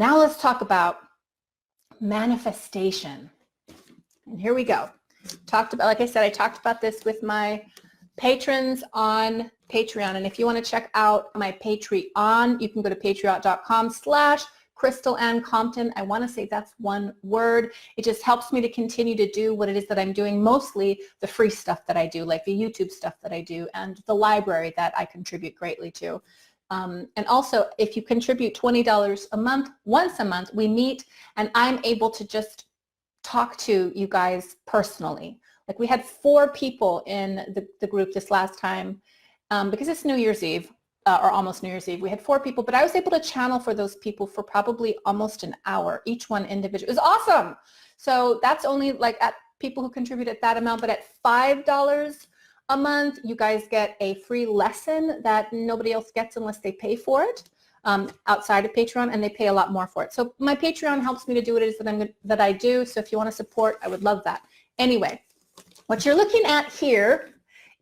Now let's talk about manifestation. And here we go. Like I said, I talked about this with my patrons on Patreon. And if you want to check out my Patreon, you can go to patreon.com/CrystalAnnCompton. I want to say that's one word. It just helps me to continue to do what it is that I'm doing, mostly the free stuff that I do, like the YouTube stuff that I do, and the library that I contribute greatly to. And also, if you contribute $20 a month, once a month, we meet, and I'm able to just talk to you guys personally. Like we had 4 people in the group this last time because it's New Year's Eve or almost New Year's Eve. We had 4 people, but I was able to channel for those people for probably almost an hour, each one individual. It was awesome. So that's only like at people who contribute at that amount, but at $5 a month, you guys get a free lesson that nobody else gets unless they pay for it. Outside of Patreon, and they pay a lot more for it. So my Patreon helps me to do what it is that I do. So if you want to support, I would love that. Anyway, what you're looking at here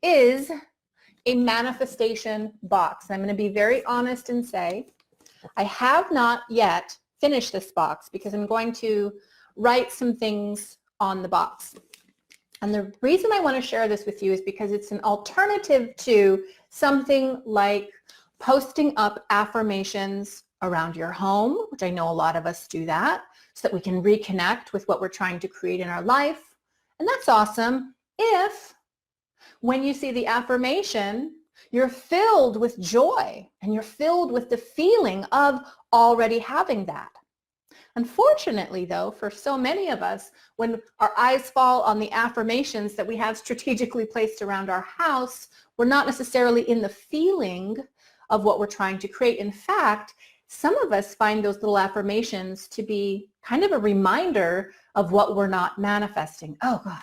is a manifestation box. And I'm going to be very honest and say I have not yet finished this box because I'm going to write some things on the box. And the reason I want to share this with you is because it's an alternative to something like posting up affirmations around your home, which I know a lot of us do that, so that we can reconnect with what we're trying to create in our life. And that's awesome if when you see the affirmation, you're filled with joy and you're filled with the feeling of already having that. Unfortunately, though, for so many of us, when our eyes fall on the affirmations that we have strategically placed around our house, we're not necessarily in the feeling of what we're trying to create. In fact, some of us find those little affirmations to be kind of a reminder of what we're not manifesting. Oh God,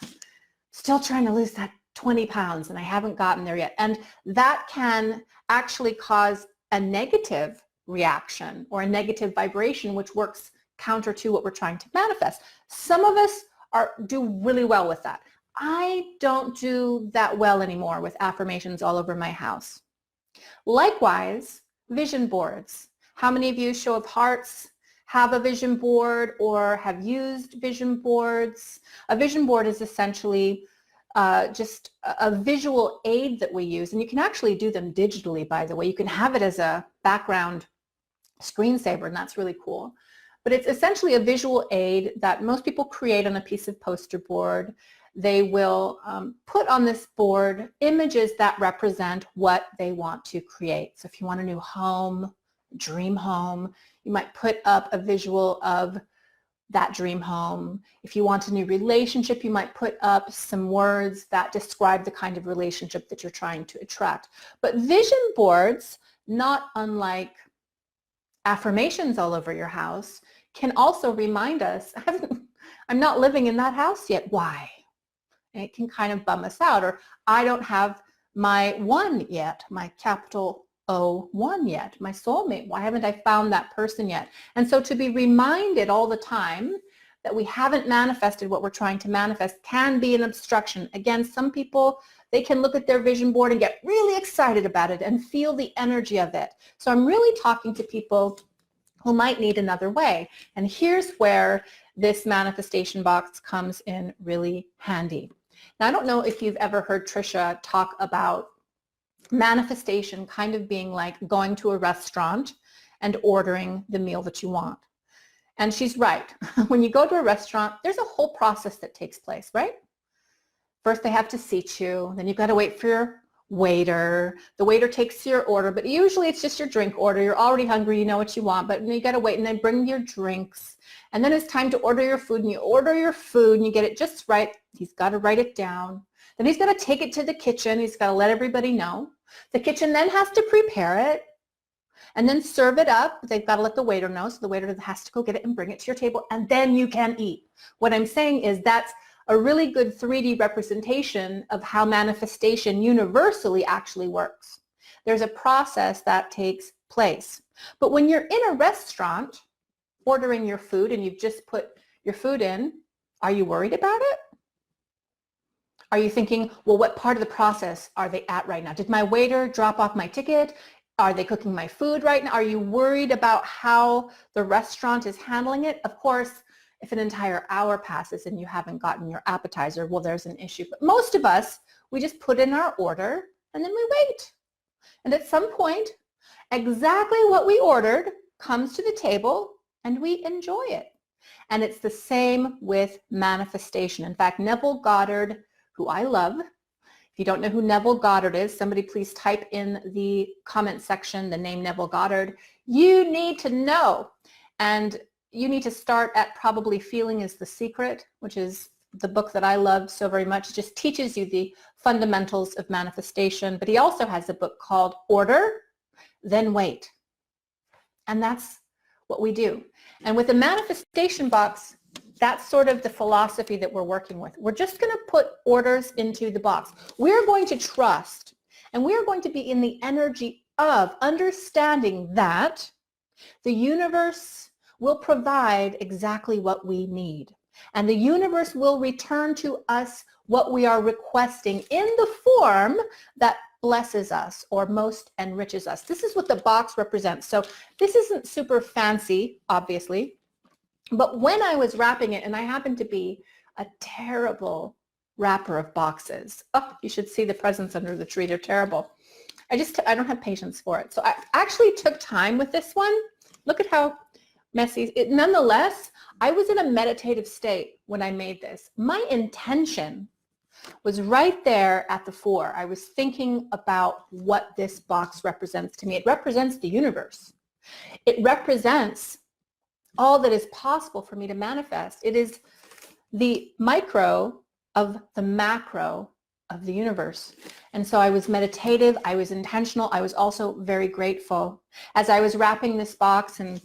still trying to lose that 20 pounds and I haven't gotten there yet. And that can actually cause a negative reaction or a negative vibration, which works counter to what we're trying to manifest. Some of us do really well with that. I don't do that well anymore with affirmations all over my house. Likewise, vision boards. How many of you, show of hearts, have a vision board or have used vision boards? A vision board is essentially just a visual aid that we use, and you can actually do them digitally, by the way. You can have it as a background screensaver, and that's really cool. But it's essentially a visual aid that most people create on a piece of poster board. They will put on this board images that represent what they want to create. So if you want a new home, dream home, you might put up a visual of that dream home. If you want a new relationship, you might put up some words that describe the kind of relationship that you're trying to attract. But vision boards, not unlike affirmations all over your house, can also remind us, I'm not living in that house yet. Why? And it can kind of bum us out. Or I don't have my one yet, my capital O1 yet, my soulmate. Why haven't I found that person yet? And so to be reminded all the time that we haven't manifested what we're trying to manifest can be an obstruction. Again, some people, they can look at their vision board and get really excited about it and feel the energy of it. So I'm really talking to people who might need another way. And here's where this manifestation box comes in really handy. Now, I don't know if you've ever heard Trisha talk about manifestation kind of being like going to a restaurant and ordering the meal that you want. And she's right. When you go to a restaurant, there's a whole process that takes place, right? First, they have to seat you. Then you've got to wait for your waiter. The waiter takes your order, but usually it's just your drink order. You're already hungry, you know what you want, but you got to wait and then bring your drinks. And then it's time to order your food, and you order your food and you get it just right. He's got to write it down. Then he's got to take it to the kitchen. He's got to let everybody know. The kitchen then has to prepare it and then serve it up. They've got to let the waiter know, so the waiter has to go get it and bring it to your table, and then you can eat. What I'm saying is that's a really good 3D representation of how manifestation universally actually works. There's a process that takes place. But when you're in a restaurant ordering your food and you've just put your food in, are you worried about it? Are you thinking, well, what part of the process are they at right now? Did my waiter drop off my ticket? Are they cooking my food right now? Are you worried about how the restaurant is handling it? Of course, if an entire hour passes and you haven't gotten your appetizer, well, there's an issue. But most of us, we just put in our order and then we wait. And at some point, exactly what we ordered comes to the table and we enjoy it. And it's the same with manifestation. In fact, Neville Goddard, who I love, if you don't know who Neville Goddard is, somebody please type in the comment section the name Neville Goddard. You need to know. And you need to start at probably Feeling is the Secret, which is the book that I love so very much. It just teaches you the fundamentals of manifestation. But he also has a book called Order, Then Wait. And that's what we do. And with the manifestation box, that's sort of the philosophy that we're working with. We're just going to put orders into the box. We're going to trust, and we're going to be in the energy of understanding that the universe will provide exactly what we need. And the universe will return to us what we are requesting in the form that blesses us or most enriches us. This is what the box represents. So this isn't super fancy, obviously. But when I was wrapping it, and I happen to be a terrible wrapper of boxes. Oh, you should see the presents under the tree. They're terrible. I don't have patience for it. So I actually took time with this one. Look at how messy. Nonetheless, I was in a meditative state when I made this. My intention was right there at the fore. I was thinking about what this box represents to me. It represents the universe. It represents all that is possible for me to manifest. It is the micro of the macro of the universe. And so I was meditative, I was intentional, I was also very grateful. As I was wrapping this box, and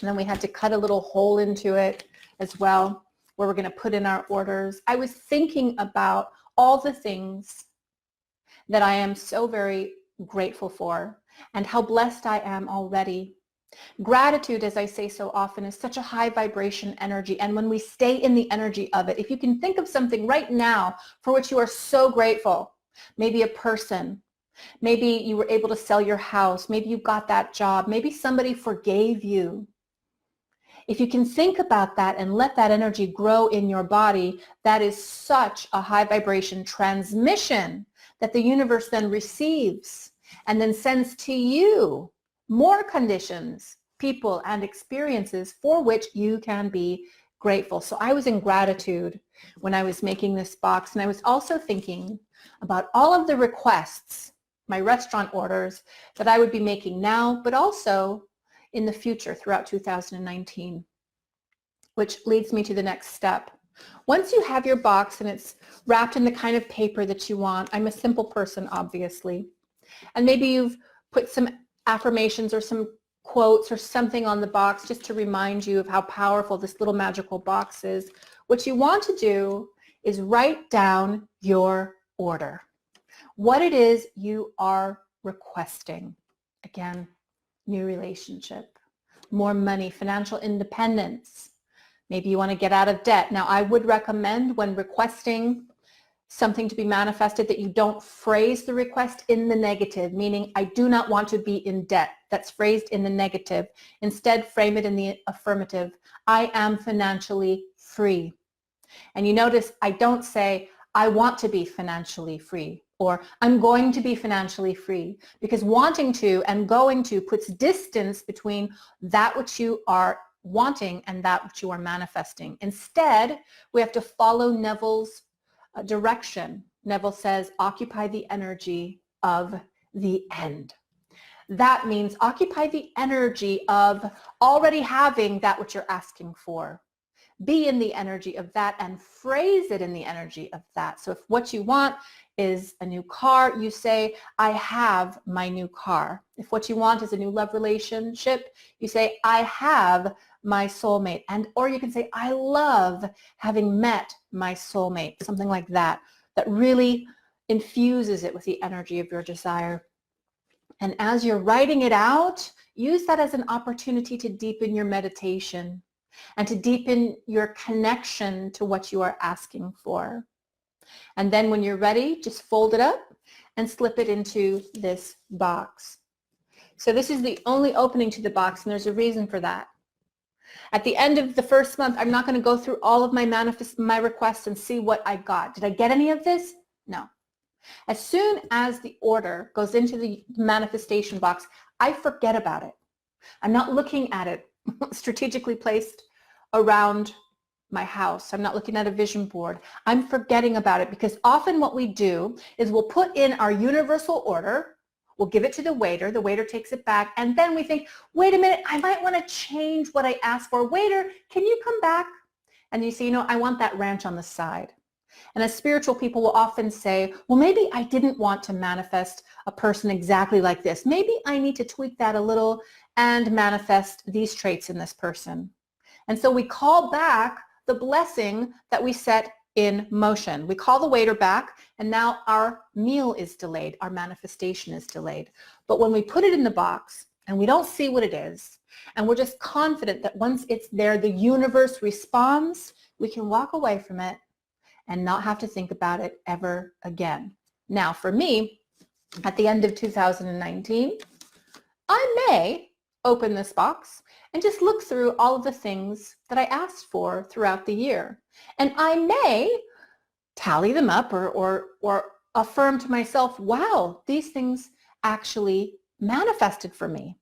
then we had to cut a little hole into it as well, where we're going to put in our orders, I was thinking about all the things that I am so very grateful for and how blessed I am already. Gratitude, as I say so often, is such a high vibration energy, and when we stay in the energy of it, if you can think of something right now for which you are so grateful, maybe a person, maybe you were able to sell your house, maybe you got that job, maybe somebody forgave you. If you can think about that and let that energy grow in your body, that is such a high vibration transmission that the universe then receives and then sends to you more conditions, people, and experiences for which you can be grateful. So I was in gratitude when I was making this box, and I was also thinking about all of the requests, my restaurant orders that I would be making now, but also in the future throughout 2019, which leads me to the next step. Once you have your box and it's wrapped in the kind of paper that you want, I'm a simple person, obviously, and maybe you've put some affirmations or some quotes or something on the box just to remind you of how powerful this little magical box is. What you want to do is write down your order, what it is you are requesting. Again, new relationship, more money, financial independence. Maybe you want to get out of debt. Now, I would recommend when requesting something to be manifested that you don't phrase the request in the negative, meaning I do not want to be in debt. That's phrased in the negative. Instead, frame it in the affirmative. I am financially free. And you notice I don't say I want to be financially free or I'm going to be financially free, because wanting to and going to puts distance between that which you are wanting and that which you are manifesting. Instead, we have to follow Neville's direction. Neville says, occupy the energy of the end. That means occupy the energy of already having that which you're asking for. Be in the energy of that and phrase it in the energy of that. So if what you want is a new car, you say, I have my new car. If what you want is a new love relationship, you say, I have my soulmate. Or you can say, I love having met my soulmate, something like that, that really infuses it with the energy of your desire. And as you're writing it out, use that as an opportunity to deepen your meditation and to deepen your connection to what you are asking for. And then when you're ready, just fold it up and slip it into this box. So this is the only opening to the box, and there's a reason for that. At the end of the first month, I'm not going to go through all of my requests and see what I got. Did I get any of this? No. As soon as the order goes into the manifestation box, I forget about it. I'm not looking at it strategically placed around my house. I'm not looking at a vision board. I'm forgetting about it, because often what we do is we'll put in our universal order, we'll give it to the waiter takes it back, and then we think, wait a minute, I might want to change what I asked for. Waiter, can you come back? And you say, you know, I want that ranch on the side. And as spiritual people will often say, well, maybe I didn't want to manifest a person exactly like this. Maybe I need to tweak that a little and manifest these traits in this person. And so we call back the blessing that we set in motion. We call the waiter back, and now our meal is delayed. Our manifestation is delayed. But when we put it in the box and we don't see what it is, and we're just confident that once it's there, the universe responds, we can walk away from it and not have to think about it ever again. Now, for me, at the end of 2019, I may open this box and just look through all of the things that I asked for throughout the year. And I may tally them up or affirm to myself, wow, these things actually manifested for me.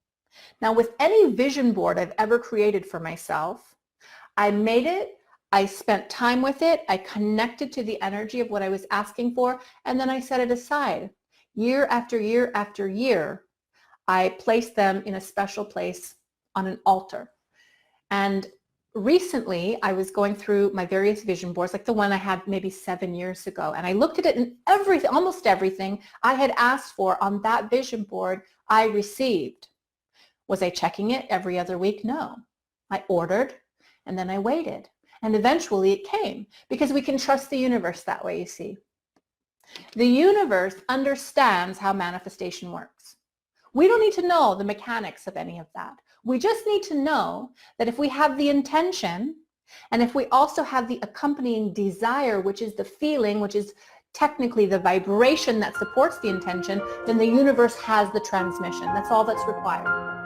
Now, with any vision board I've ever created for myself, I made it, I spent time with it, I connected to the energy of what I was asking for, and then I set it aside. Year after year after year, I placed them in a special place on an altar. And recently, I was going through my various vision boards, like the one I had maybe 7 years ago, and I looked at it, and almost everything I had asked for on that vision board, I received. Was I checking it every other week? No. I ordered, and then I waited. And eventually it came, because we can trust the universe that way, you see. The universe understands how manifestation works. We don't need to know the mechanics of any of that. We just need to know that if we have the intention, and if we also have the accompanying desire, which is the feeling, which is technically the vibration that supports the intention, then the universe has the transmission. That's all that's required.